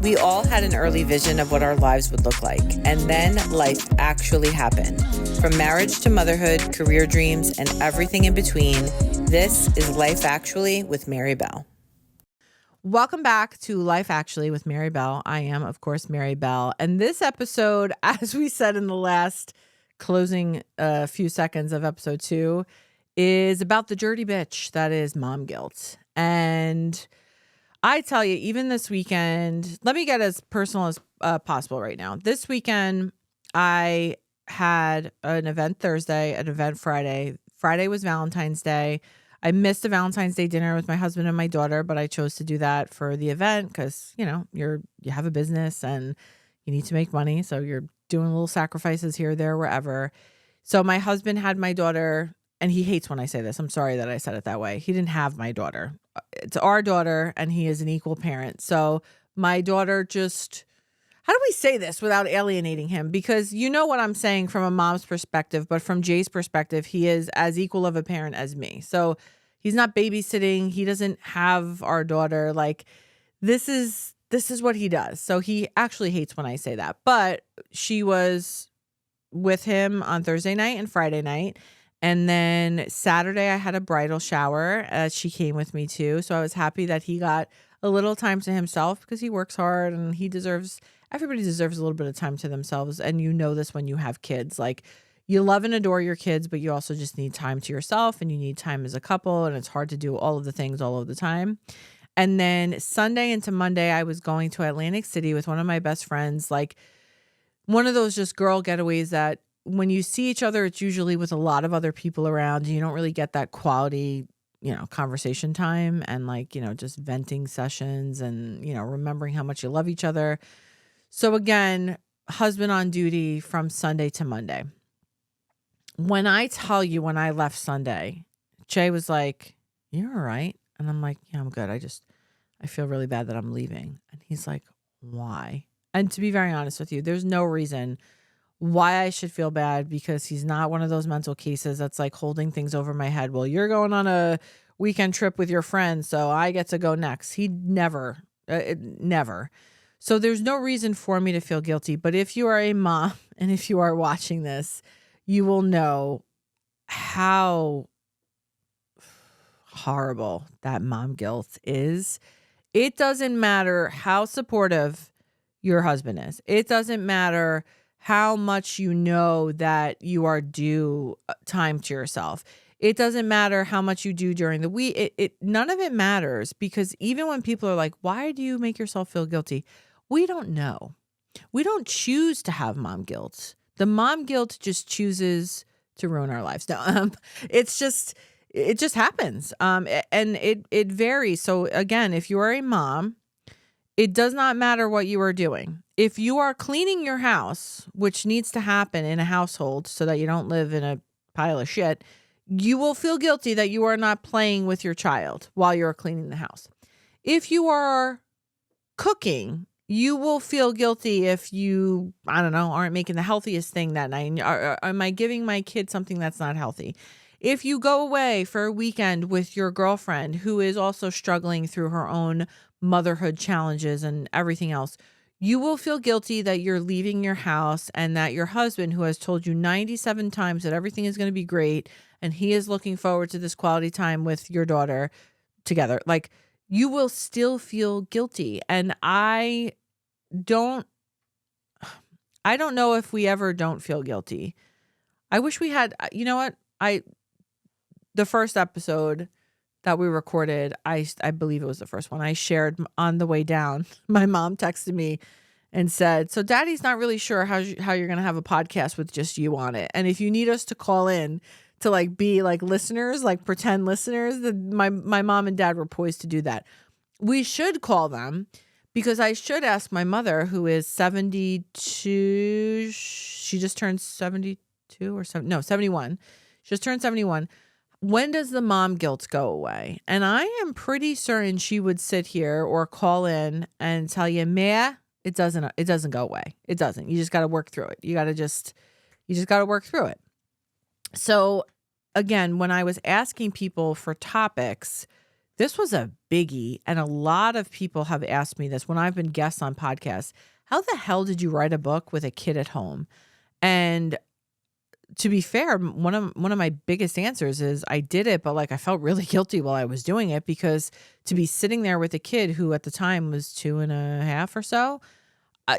We all had an early vision of what our lives would look like, and then life actually happened. From marriage to motherhood, career dreams, and everything in between, this is Life Actually with Mary Belle. Welcome back to Life Actually with Mary Belle. I am, of course, Mary Belle. And this episode, as we said in the last closing few seconds of episode 2, is about the dirty bitch that is mom guilt. And I tell you, even this weekend, let me get as personal as possible right now. This weekend, I had an event Thursday, an event Friday. Friday was Valentine's Day. I missed a Valentine's Day dinner with my husband and my daughter, but I chose to do that for the event because, you know, you have a business and you need to make money. So you're doing little sacrifices here, there, wherever. So my husband had my daughter, and he hates when I say this. I'm sorry that I said it that way. He didn't have my daughter. It's our daughter, and he is an equal parent. So my daughter just, how do we say this without alienating him? Because you know what I'm saying from a mom's perspective, but from Jay's perspective, he is as equal of a parent as me. So he's not babysitting. He doesn't have our daughter. Like this is what he does. So he actually hates when I say that. But she was with him on Thursday night and Friday night. And then Saturday, I had a bridal shower. She came with me too. So I was happy that he got a little time to himself because he works hard and everybody deserves a little bit of time to themselves. And you know this when you have kids. Like you love and adore your kids, but you also just need time to yourself and you need time as a couple. And it's hard to do all of the things all of the time. And then Sunday into Monday, I was going to Atlantic City with one of my best friends. Like one of those just girl getaways that when you see each other, it's usually with a lot of other people around. You don't really get that quality, conversation time and just venting sessions and, remembering how much you love each other. So again, husband on duty from Sunday to Monday. When I tell you when I left Sunday, Jay was like, "You're all right?" And I'm like, "Yeah, I'm good. I feel really bad that I'm leaving." And he's like, "Why?" And to be very honest with you, there's no reason why I should feel bad because he's not one of those mental cases that's like holding things over my head. Well, you're going on a weekend trip with your friends, so I get to go next. He never. So there's no reason for me to feel guilty. But if you are a mom and if you are watching this, you will know how horrible that mom guilt is. It doesn't matter how supportive your husband is. It doesn't matter how much you know that you are due time to yourself. It doesn't matter how much you do during the week. None of it matters because even when people are like, "Why do you make yourself feel guilty?" We don't know. We don't choose to have mom guilt. The mom guilt just chooses to ruin our lives. No, it just happens. And it varies. So again, if you are a mom, it does not matter what you are doing. If you are cleaning your house, which needs to happen in a household so that you don't live in a pile of shit, you will feel guilty that you are not playing with your child while you're cleaning the house. If you are cooking, you will feel guilty if you, aren't making the healthiest thing that night. Am I giving my kid something that's not healthy? If you go away for a weekend with your girlfriend who is also struggling through her own motherhood challenges and everything else, you will feel guilty that you're leaving your house and that your husband, who has told you 97 times that everything is going to be great and he is looking forward to this quality time with your daughter together, like you will still feel guilty. And I don't know if we ever don't feel guilty. I wish we had, you know what? The first episode that we recorded, I believe it was the first one, I shared on the way down. My mom texted me and said, "So Daddy's not really sure how you're going to have a podcast with just you on it. And if you need us to call in to be listeners, pretend listeners," my mom and dad were poised to do that. We should call them because I should ask my mother, who is 72. She just turned 72 or 71. She just turned 71. When does the mom guilt go away? And I am pretty certain she would sit here or call in and tell you, "Meh, it doesn't go away. It doesn't. You just got to work through it. You just got to work through it." So again, when I was asking people for topics, This was a biggie, and a lot of people have asked me this when I've been guests on podcasts. How the hell did you write a book with a kid at home? And to be fair, one of my biggest answers is I did it, but like I felt really guilty while I was doing it, because to be sitting there with a kid who at the time was 2.5 or so,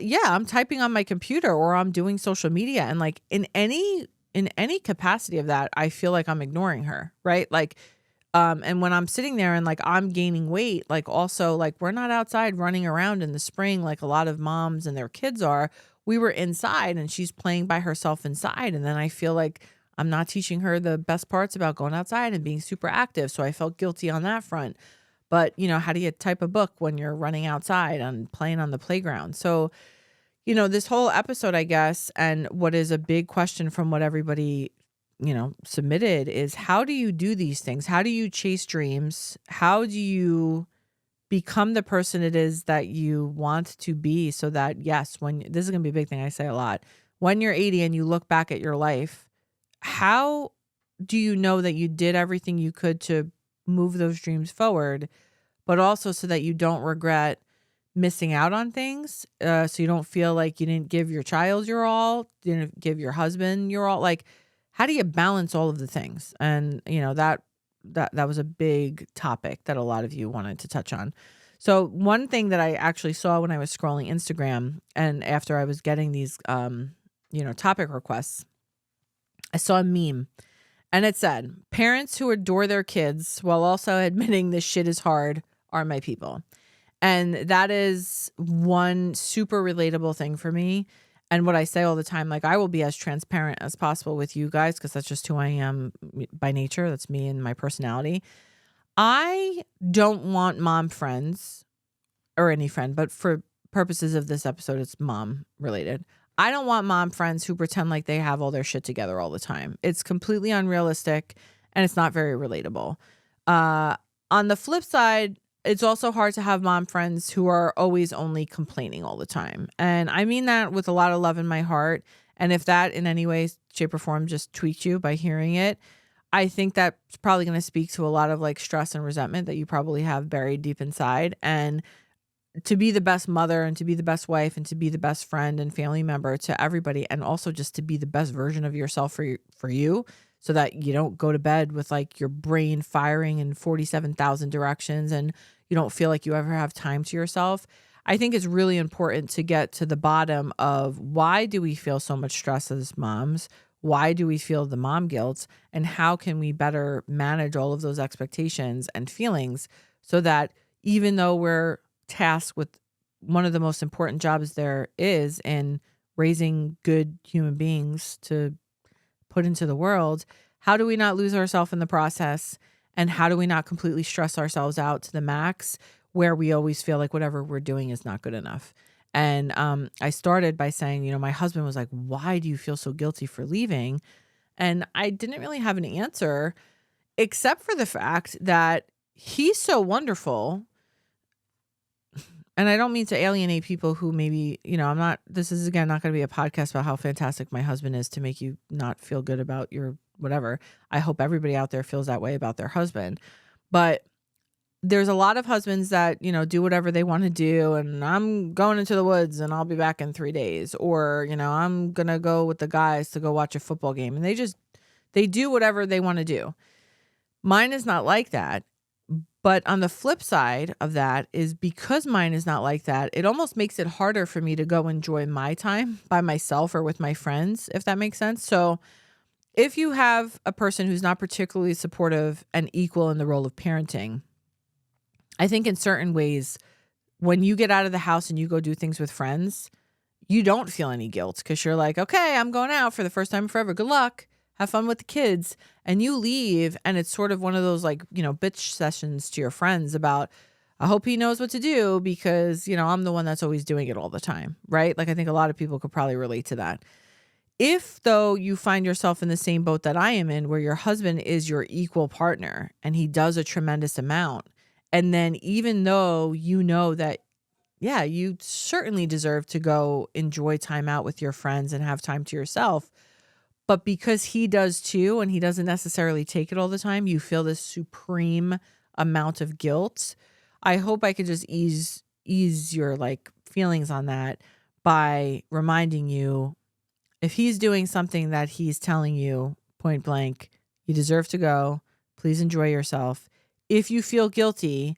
yeah, I'm typing on my computer or I'm doing social media, and like in any capacity of that, I feel like I'm ignoring her, right? Like, and when I'm sitting there and like I'm gaining weight, like also like we're not outside running around in the spring like a lot of moms and their kids are. We were inside and she's playing by herself inside. And then I feel like I'm not teaching her the best parts about going outside and being super active. So I felt guilty on that front. But, how do you type a book when you're running outside and playing on the playground? So, this whole episode, I guess, and what is a big question from what everybody submitted is, how do you do these things? How do you chase dreams? How do you become the person it is that you want to be, so that, yes, when this is going to be a big thing I say a lot, when you're 80 and you look back at your life, how do you know that you did everything you could to move those dreams forward, but also so that you don't regret missing out on things, so you don't feel like you didn't give your child your all, didn't give your husband your all? Like, how do you balance all of the things? And that was a big topic that a lot of you wanted to touch on. So one thing that I actually saw when I was scrolling Instagram, and after I was getting these topic requests, I saw a meme, and it said, "Parents who adore their kids while also admitting this shit is hard are my people." And that is one super relatable thing for me. And what I say all the time, like, I will be as transparent as possible with you guys, because that's just who I am by nature. That's me and my personality. I don't want mom friends, or any friend, but for purposes of this episode, it's mom related. I don't want mom friends who pretend like they have all their shit together all the time. It's completely unrealistic, and it's not very relatable. On the flip side, it's also hard to have mom friends who are always only complaining all the time. And I mean that with a lot of love in my heart. And if that in any way, shape, or form just tweaked you by hearing it, I think that's probably going to speak to a lot of like stress and resentment that you probably have buried deep inside. And to be the best mother, and to be the best wife, and to be the best friend and family member to everybody, and also just to be the best version of yourself for you, so that you don't go to bed with like your brain firing in 47,000 directions and you don't feel like you ever have time to yourself. I think it's really important to get to the bottom of, why do we feel so much stress as moms? Why do we feel the mom guilt? And how can we better manage all of those expectations and feelings, so that even though we're tasked with one of the most important jobs there is in raising good human beings to put into the world, how do we not lose ourselves in the process? And how do we not completely stress ourselves out to the max, where we always feel like whatever we're doing is not good enough? And I started by saying, my husband was like, "Why do you feel so guilty for leaving?" And I didn't really have an answer, except for the fact that he's so wonderful. And I don't mean to alienate people who maybe, this is again not going to be a podcast about how fantastic my husband is to make you not feel good about your whatever. I hope everybody out there feels that way about their husband. But there's a lot of husbands that, do whatever they want to do. And I'm going into the woods and I'll be back in 3 days. Or, I'm going to go with the guys to go watch a football game. And they do whatever they want to do. Mine is not like that. But on the flip side of that is, because mine is not like that, it almost makes it harder for me to go enjoy my time by myself or with my friends, if that makes sense. So if you have a person who's not particularly supportive and equal in the role of parenting, I think in certain ways, when you get out of the house and you go do things with friends, you don't feel any guilt, because you're like, okay, I'm going out for the first time forever. Good luck. Have fun with the kids. And you leave, and it's sort of one of those like, bitch sessions to your friends about, I hope he knows what to do, because, I'm the one that's always doing it all the time, right? Like, I think a lot of people could probably relate to that. If, though, you find yourself in the same boat that I am in, where your husband is your equal partner and he does a tremendous amount, and then even though you know that, yeah, you certainly deserve to go enjoy time out with your friends and have time to yourself, but because he does too, and he doesn't necessarily take it all the time, you feel this supreme amount of guilt. I hope I could just ease your like feelings on that by reminding you, if he's doing something that he's telling you point blank, you deserve to go, please enjoy yourself. If you feel guilty,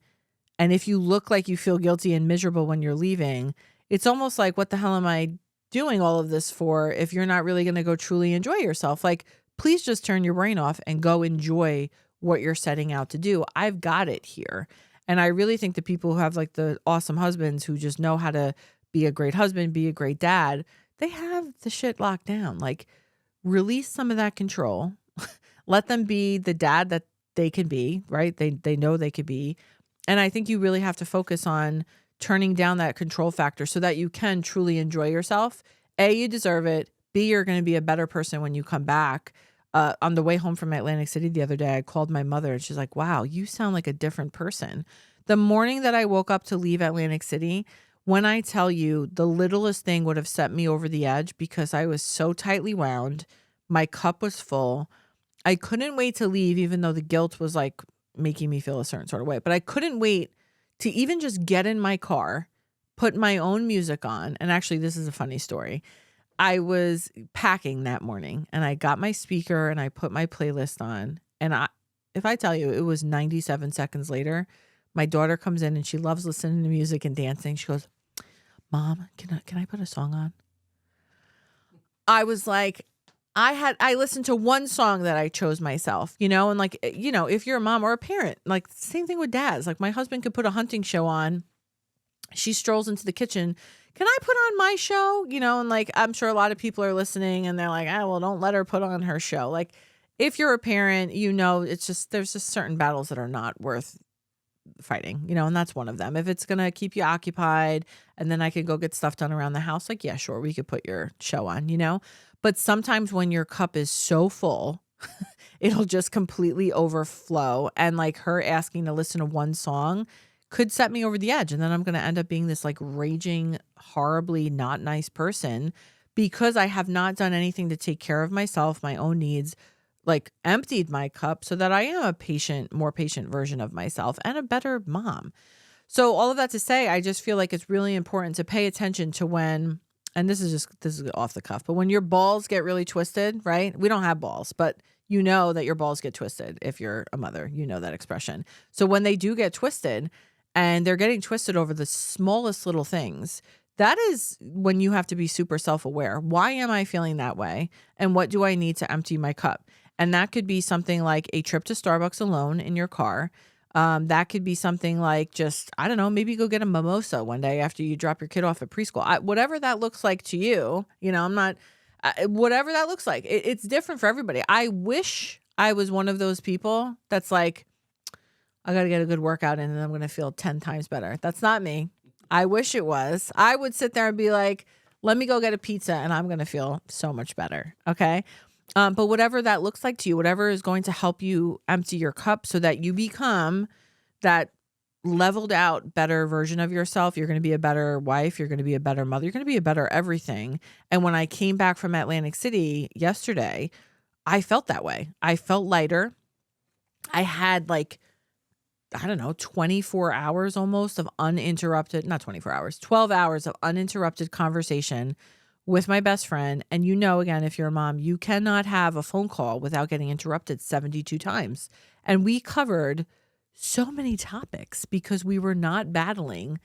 and if you look like you feel guilty and miserable when you're leaving, it's almost like, what the hell am I doing all of this for if you're not really going to go truly enjoy yourself? Like, please just turn your brain off and go enjoy what you're setting out to do. I've got it here. And I really think the people who have like the awesome husbands who just know how to be a great husband, be a great dad, they have the shit locked down. Like, release some of that control. Let them be the dad that they can be, right? They know they could be. And I think you really have to focus on turning down that control factor so that you can truly enjoy yourself. A, you deserve it. B, you're going to be a better person when you come back. On the way home from Atlantic City the other day, I called my mother and she's like, wow, you sound like a different person. The morning that I woke up to leave Atlantic City, when I tell you the littlest thing would have set me over the edge because I was so tightly wound. My cup was full. I couldn't wait to leave, even though the guilt was like making me feel a certain sort of way. But I couldn't wait to even just get in my car, put my own music on. And actually, this is a funny story. I was packing that morning and I got my speaker and I put my playlist on. And if I tell you, it was 97 seconds later, my daughter comes in and she loves listening to music and dancing. She goes, Mom, can I put a song on? I was like, I listened to one song that I chose myself, and like, if you're a mom or a parent, like same thing with dads. Like my husband could put a hunting show on. She strolls into the kitchen. Can I put on my show? And like, I'm sure a lot of people are listening and they're like, well, don't let her put on her show. Like if you're a parent, it's just, there's just certain battles that are not worth fighting, and that's one of them. If it's going to keep you occupied and then I could go get stuff done around the house, like, yeah, sure, we could put your show on, But sometimes when your cup is so full, it'll just completely overflow. And like her asking to listen to one song could set me over the edge. And then I'm going to end up being this like raging, horribly not nice person because I have not done anything to take care of myself, my own needs, like emptied my cup so that I am a more patient version of myself and a better mom. So all of that to say, I just feel like it's really important to pay attention to when, and this is off the cuff, but when your balls get really twisted, right? We don't have balls, but you know that your balls get twisted if you're a mother, that expression. So when they do get twisted and they're getting twisted over the smallest little things, that is when you have to be super self-aware. Why am I feeling that way? And what do I need to empty my cup? And that could be something like a trip to Starbucks alone in your car. That could be something like just, I don't know, maybe go get a mimosa one day after you drop your kid off at preschool. Whatever that looks like to you, I'm not, whatever that looks like. It's different for everybody. I wish I was one of those people that's like, I got to get a good workout in and I'm going to feel 10 times better. That's not me. I wish it was. I would sit there and be like, let me go get a pizza and I'm going to feel so much better. Okay. But whatever that looks like to you, whatever is going to help you empty your cup so that you become that leveled out, better version of yourself. You're going to be a better wife. You're going to be a better mother. You're going to be a better everything. And when I came back from Atlantic City yesterday, I felt that way. I felt lighter. I had 24 hours almost of uninterrupted, not 24 hours, 12 hours of uninterrupted conversation with my best friend. And again, if you're a mom, you cannot have a phone call without getting interrupted 72 times. And we covered so many topics because we were not battling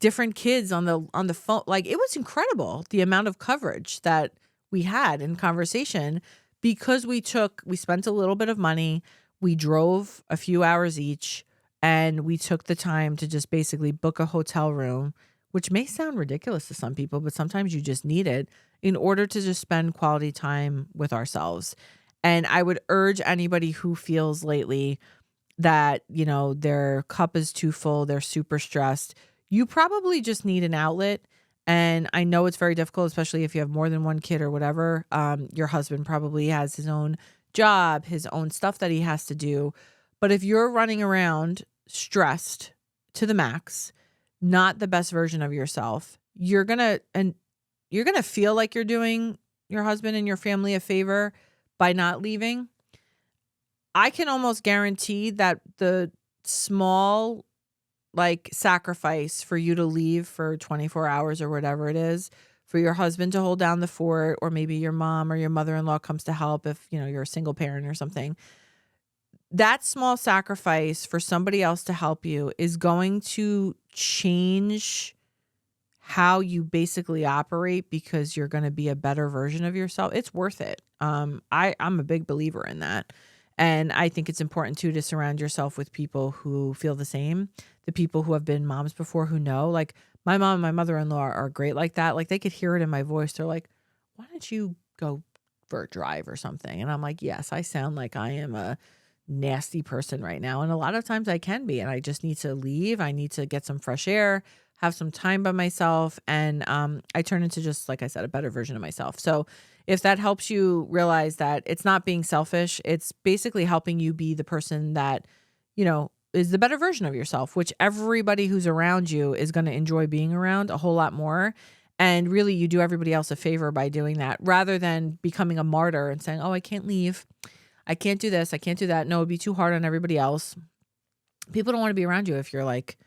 different kids on the phone. Like it was incredible, the amount of coverage that we had in conversation because we spent a little bit of money. We drove a few hours each and we took the time to just basically book a hotel room, which may sound ridiculous to some people, but sometimes you just need it in order to just spend quality time with ourselves. And I would urge anybody who feels lately that, their cup is too full, they're super stressed, you probably just need an outlet. And I know it's very difficult, especially if you have more than one kid or whatever. Your husband probably has his own job, his own stuff that he has to do. But if you're running around stressed to the max, not the best version of yourself, you're going to feel like you're doing your husband and your family a favor by not leaving. I can almost guarantee that the small like sacrifice for you to leave for 24 hours or whatever it is, for your husband to hold down the fort, or maybe your mom or your mother-in-law comes to help if, you're a single parent or something. That small sacrifice for somebody else to help you is going to change how you basically operate, because you're going to be a better version of yourself. It's worth it. I'm a big believer in that. And I think it's important too to surround yourself with people who feel the same, the people who have been moms before, who know. Like my mom and my mother-in-law are great like that. Like they could hear it in my voice. They're like, why don't you go for a drive or something? And I'm like, yes, I sound like I am a nasty person right now. And a lot of times I can be, and I just need to leave. I need to get some fresh air, have some time by myself. And I turn into, just like I said, a better version of myself. So if that helps you realize that it's not being selfish, it's basically helping you be the person that, is the better version of yourself, which everybody who's around you is going to enjoy being around a whole lot more. And really, you do everybody else a favor by doing that, rather than becoming a martyr and saying, oh, I can't leave. I can't do this. I can't do that. No, it'd be too hard on everybody else. People don't want to be around you if you're like,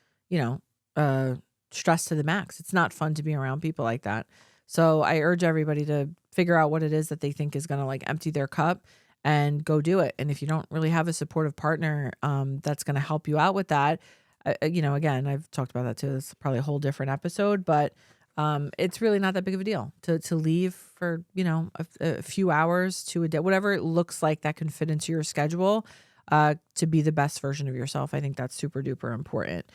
stressed to the max. It's not fun to be around people like that. So I urge everybody to figure out what it is that they think is going to like empty their cup and go do it. And if you don't really have a supportive partner that's going to help you out with that, again, I've talked about that too. It's probably a whole different episode, but it's really not that big of a deal to leave for, a few hours to a day, whatever it looks like that can fit into your schedule to be the best version of yourself. I think that's super duper important.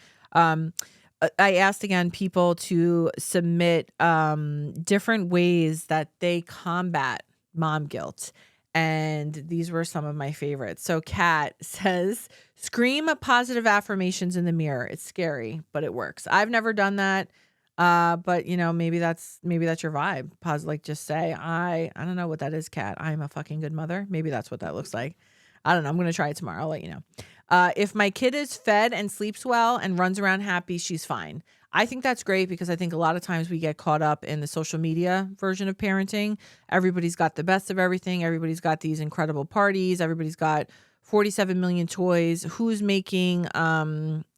I asked again people to submit different ways that they combat mom guilt. And these were some of my favorites. So Kat says, scream positive affirmations in the mirror. It's scary, but it works. I've never done that. But maybe that's your vibe. Like just say, I don't know what that is, Kat. I'm a fucking good mother. Maybe that's what that looks like. I don't know. I'm going to try it tomorrow. I'll let you know. If my kid is fed and sleeps well and runs around happy, she's fine. I think that's great, because I think a lot of times we get caught up in the social media version of parenting. Everybody's got the best of everything. Everybody's got these incredible parties. Everybody's got 47 million toys. Who's making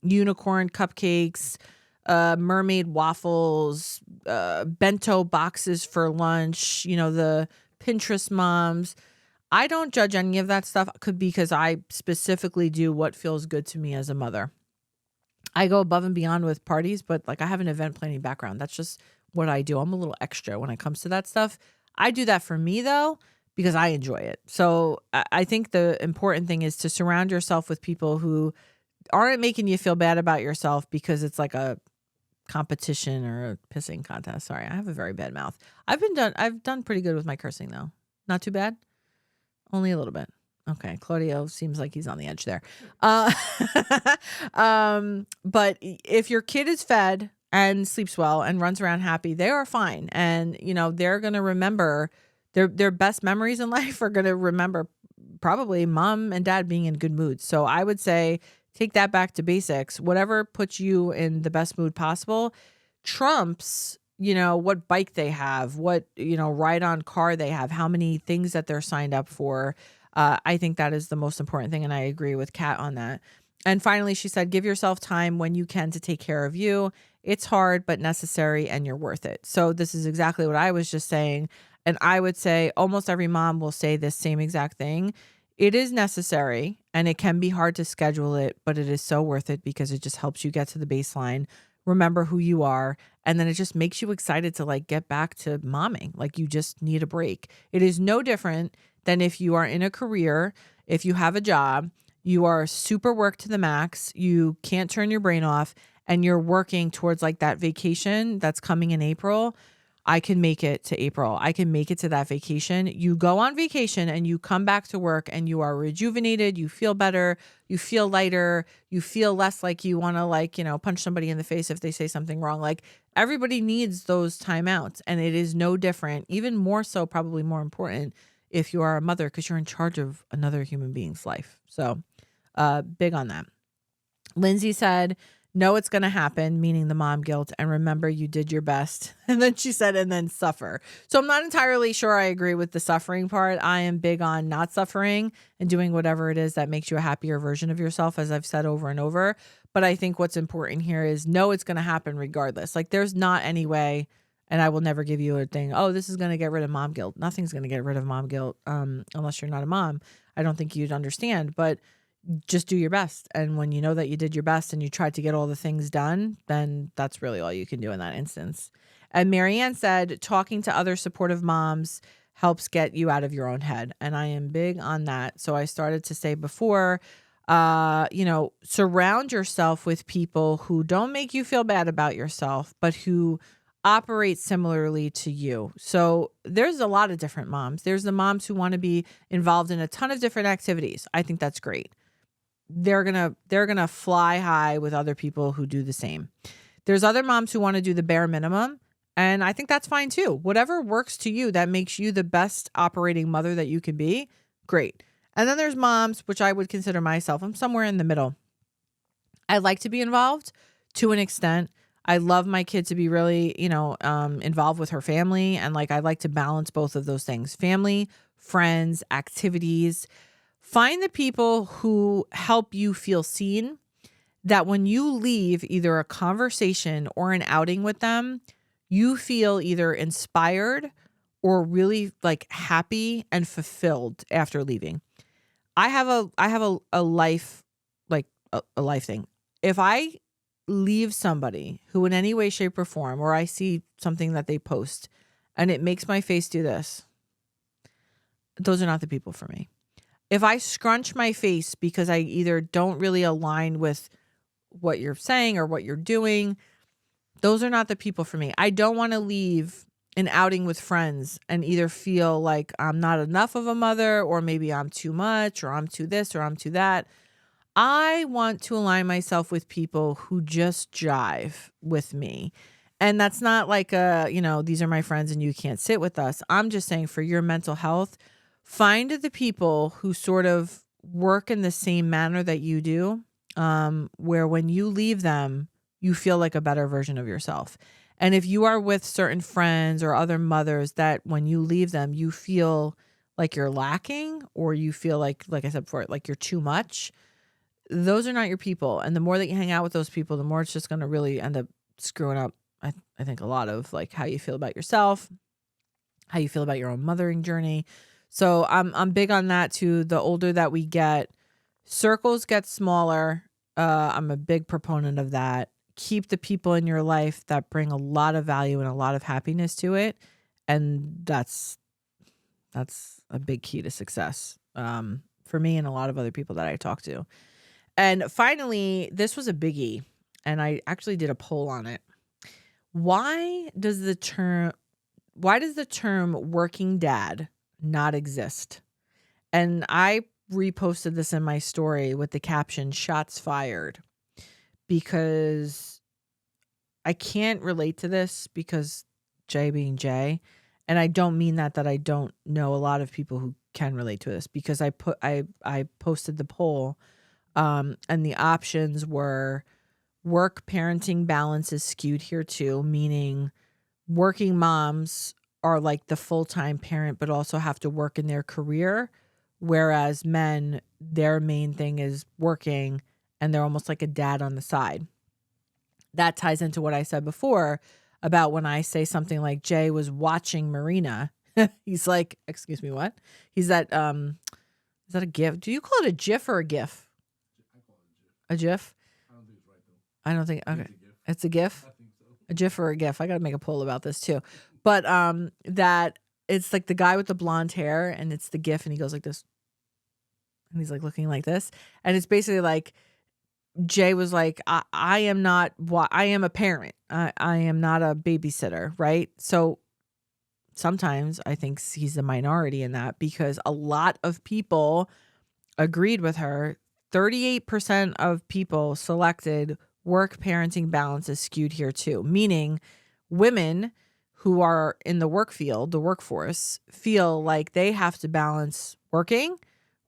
unicorn cupcakes, mermaid waffles, bento boxes for lunch, the Pinterest moms. I don't judge any of that stuff, because I specifically do what feels good to me as a mother. I go above and beyond with parties, but like I have an event planning background. That's just what I do. I'm a little extra when it comes to that stuff. I do that for me though, because I enjoy it. So I think the important thing is to surround yourself with people who aren't making you feel bad about yourself because it's like a competition or a pissing contest. Sorry, I have a very bad mouth. I've done pretty good with my cursing though. Not too bad. Only a little bit. Okay, Claudio seems like he's on the edge there. But if your kid is fed and sleeps well and runs around happy, they are fine. And, they're going to remember their best memories in life are going to remember probably mom and dad being in good moods. So I would say take that back to basics. Whatever puts you in the best mood possible trumps, what bike they have, what, ride-on car they have, how many things that they're signed up for. I think that is the most important thing, and I agree with Kat on that. And finally, she said, give yourself time when you can to take care of you. It's hard, but necessary, and you're worth it. So this is exactly what I was just saying. And I would say almost every mom will say this same exact thing. It is necessary, and it can be hard to schedule it, but it is so worth it, because it just helps you get to the baseline, remember who you are, and then it just makes you excited to like get back to momming. Like you just need a break. It is no different than if you are in a career, if you have a job, you are super worked to the max, you can't turn your brain off, and you're working towards like that vacation that's coming in April. I can make it to April. I can make it to that vacation. You go on vacation and you come back to work and you are rejuvenated. You feel better. You feel lighter. You feel less like you want to punch somebody in the face if they say something wrong. Like everybody needs those timeouts, and it is no different, even more so, probably more important if you are a mother, because you're in charge of another human being's life. So big on that. Lindsay said, Know it's going to happen, meaning the mom guilt, and remember you did your best. And then she said, and then suffer. So I'm not entirely sure I agree with the suffering part. I am big on not suffering and doing whatever it is that makes you a happier version of yourself, as I've said over and over. But I think what's important here is know it's going to happen regardless. Like there's not any way, and I will never give you a thing, oh, this is going to get rid of mom guilt. Nothing's going to get rid of mom guilt unless you're not a mom. I don't think you'd understand, but just do your best. And when you know that you did your best and you tried to get all the things done, then that's really all you can do in that instance. And Marianne said, talking to other supportive moms helps get you out of your own head. And I am big on that. So I started to say before, surround yourself with people who don't make you feel bad about yourself, but who operate similarly to you. So there's a lot of different moms. There's the moms who want to be involved in a ton of different activities. I think that's great. They're gonna fly high with other people who do the same. There's other moms who want to do the bare minimum, and I think that's fine too. Whatever works to you that makes you the best operating mother that you can be, great. And then there's moms, which I would consider myself, I'm somewhere in the middle. I like to be involved to an extent. I love my kid to be really, involved with her family, and I like to balance both of those things: family, friends, activities. Find the people who help you feel seen, that when you leave either a conversation or an outing with them, you feel either inspired or really happy and fulfilled after leaving. I have a life, a life thing. If I leave somebody who in any way, shape, or form, or I see something that they post and it makes my face do this, those are not the people for me. If I scrunch my face because I either don't really align with what you're saying or what you're doing, those are not the people for me. I don't want to leave an outing with friends and either feel like I'm not enough of a mother, or maybe I'm too much, or I'm too this, or I'm too that. I want to align myself with people who just jive with me. And that's not these are my friends and you can't sit with us. I'm just saying, for your mental health, find the people who sort of work in the same manner that you do, where when you leave them, you feel like a better version of yourself. And if you are with certain friends or other mothers that when you leave them, you feel like you're lacking, or you feel like I said before, like you're too much, those are not your people. And the more that you hang out with those people, the more it's just going to really end up screwing up, I think, a lot of how you feel about yourself, how you feel about your own mothering journey. So I'm big on that too. The older that we get, circles get smaller. I'm a big proponent of that. Keep the people in your life that bring a lot of value and a lot of happiness to it. And that's a big key to success for me and a lot of other people that I talk to. And finally, this was a biggie, and I actually did a poll on it. Why does the term working dad not exist? And I reposted this in my story with the caption, "Shots fired," because I can't relate to this because Jay being Jay. And I don't mean that I don't know a lot of people who can relate to this, because I posted the poll, and the options were: work parenting balance is skewed here too, meaning working moms are like the full-time parent but also have to work in their career, whereas men, their main thing is working and they're almost like a dad on the side. That ties into what I said before about when I say something like Jay was watching Marina. He's like, excuse me, what? He's that, is that a GIF? Do you call it a GIF or a GIF? A GIF? I don't think it's right though. I don't think, okay. It's a GIF? I think so. A GIF or a GIF? I got to make a poll about this too. But that it's like the guy with the blonde hair, and it's the GIF, and he goes like this. And he's like looking like this. And it's basically like, Jay was like, I am a parent. I am not a babysitter, right? So sometimes I think he's the minority in that, because a lot of people agreed with her. 38% of people selected work parenting balance is skewed here too, meaning women who are in the work field, the workforce, feel like they have to balance working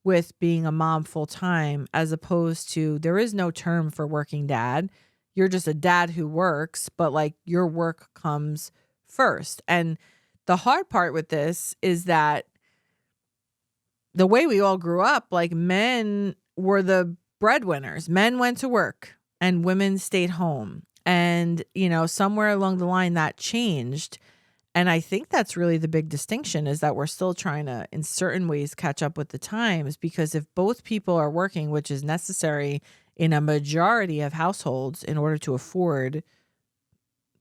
with being a mom full time, as opposed to, there is no term for working dad. you're just a dad who works, but like your work comes first. And the hard part with this is that the way we all grew up, like men were the breadwinners. Men went to work and women stayed home. And, somewhere along the line that changed. And I think that's really the big distinction, is that we're still trying to, in certain ways, catch up with the times, because if both people are working, which is necessary in a majority of households in order to afford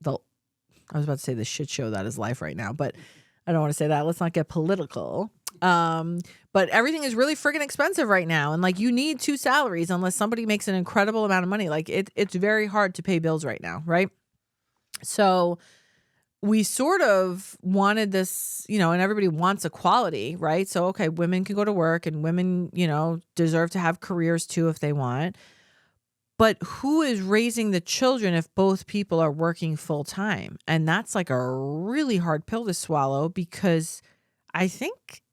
I was about to say the shit show that is life right now, but I don't want to say that. Let's not get political. But everything is really freaking expensive right now. And like, you need 2 salaries unless somebody makes an incredible amount of money. Like it's very hard to pay bills right now. Right. So we sort of wanted this, and everybody wants equality, right? So, okay, women can go to work and women, deserve to have careers too if they want. But who is raising the children if both people are working full time? And that's like a really hard pill to swallow, because I think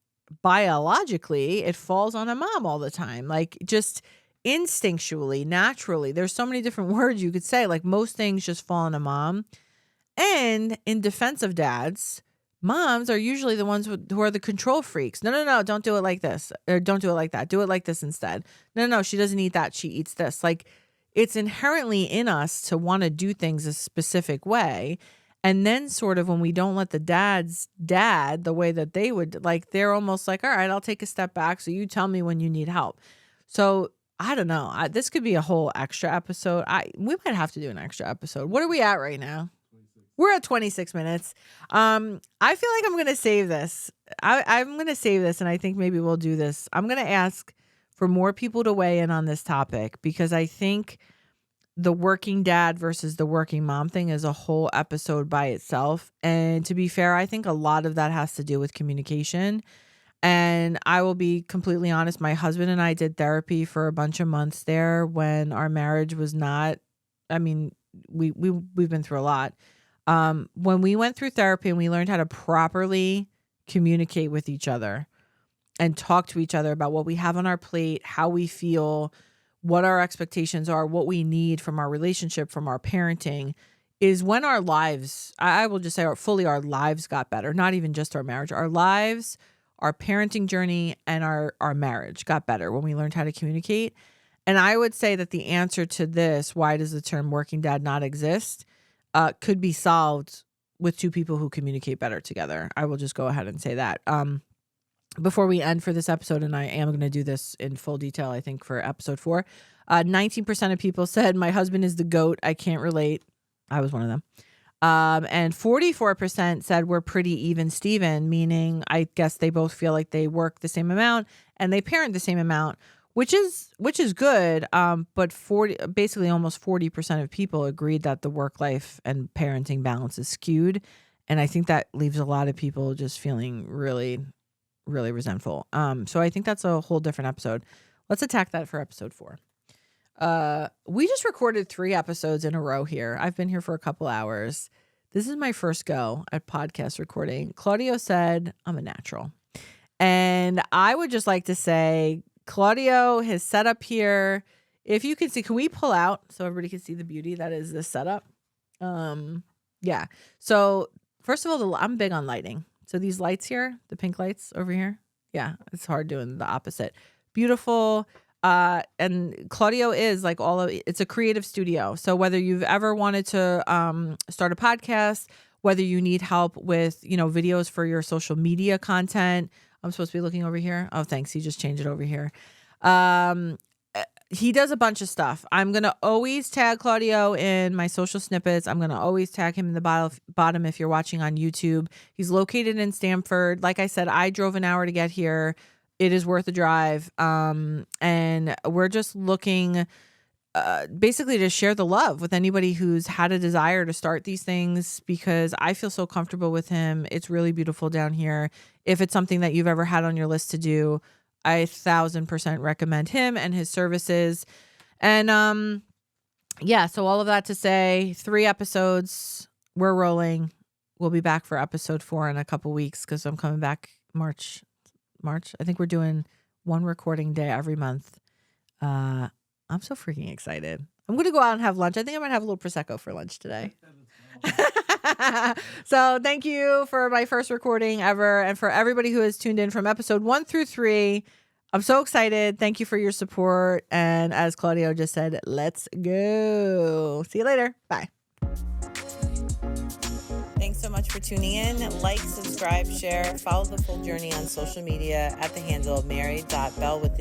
biologically it falls on a mom all the time. Like, just instinctually, naturally, there's so many different words you could say. Like, most things just fall on a mom. And in defense of dads, moms are usually the ones who are the control freaks. No, don't do it like this, or don't do it like that. Do it like this instead. No, she doesn't eat that. She eats this. Like, it's inherently in us to want to do things a specific way. And then sort of when we don't let the dad's dad the way that they would, like, they're almost like, all right, I'll take a step back, so you tell me when you need help. So I don't know. This could be a whole extra episode. We might have to do an extra episode. What are we at right now? We're at 26 minutes. I feel like I'm going to save this. I'm going to save this, and I think maybe we'll do this. I'm going to ask for more people to weigh in on this topic, because I think the working dad versus the working mom thing is a whole episode by itself. And to be fair, I think a lot of that has to do with communication. And I will be completely honest, my husband and I did therapy for a bunch of months there when our marriage was not, we've been through a lot. When we went through therapy and we learned how to properly communicate with each other and talk to each other about what we have on our plate, how we feel, what our expectations are, what we need from our relationship, from our parenting, is when our lives, I will just say, our lives got better. Not even just our marriage, our lives, our parenting journey, and our marriage got better when we learned how to communicate. And I would say that the answer to this, why does the term working dad not exist, could be solved with 2 people who communicate better together. I will just go ahead and say that. Before we end for this episode, and I am going to do this in full detail, I think, for episode 4, 19% of people said, my husband is the GOAT. I can't relate. I was one of them. And 44% said we're pretty even Steven, meaning I guess they both feel like they work the same amount and they parent the same amount, which is good. But basically almost 40% of people agreed that the work life and parenting balance is skewed. And I think that leaves a lot of people just feeling really, really resentful. So I think that's a whole different episode. Let's attack that for episode 4. We just recorded 3 episodes in a row here. I've been here for a couple hours. This is my first go at podcast recording. Claudio said I'm a natural. And I would just like to say, Claudio has set up here. If you can see, can we pull out so everybody can see the beauty that is this setup? Yeah. So first of all, I'm big on lighting. So these lights here, the pink lights over here. Yeah, it's hard doing the opposite. Beautiful. And Claudio is like it's a creative studio. So whether you've ever wanted to start a podcast, whether you need help with, videos for your social media content. I'm supposed to be looking over here. Oh, thanks. He just changed it over here. He does a bunch of stuff. I'm going to always tag Claudio in my social snippets. I'm going to always tag him in the bottom if you're watching on YouTube. He's located in Stamford. Like I said, I drove an hour to get here. It is worth a drive. And we're just looking basically to share the love with anybody who's had a desire to start these things, because I feel so comfortable with him. It's really beautiful down here. If it's something that you've ever had on your list to do, I 1,000% recommend him and his services. And yeah, so all of that to say, 3 episodes, we're rolling. We'll be back for episode 4 in a couple weeks, because I'm coming back March. I think we're doing 1 recording day every month. I'm so freaking excited. I'm going to go out and have lunch. I think I might have a little Prosecco for lunch today. So thank you for my first recording ever. And for everybody who has tuned in from episode 1 through 3, I'm so excited. Thank you for your support. And as Claudio just said, let's go. See you later. Bye. Thanks so much for tuning in. Like, subscribe, share, follow the full journey on social media at the handle mary.belle.books.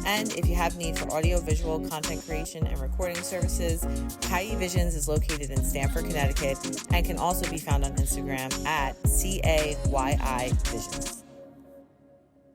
And if you have need for audio-visual content creation and recording services, Cayi Visions is located in Stamford, Connecticut, and can also be found on Instagram at CAYI Visions.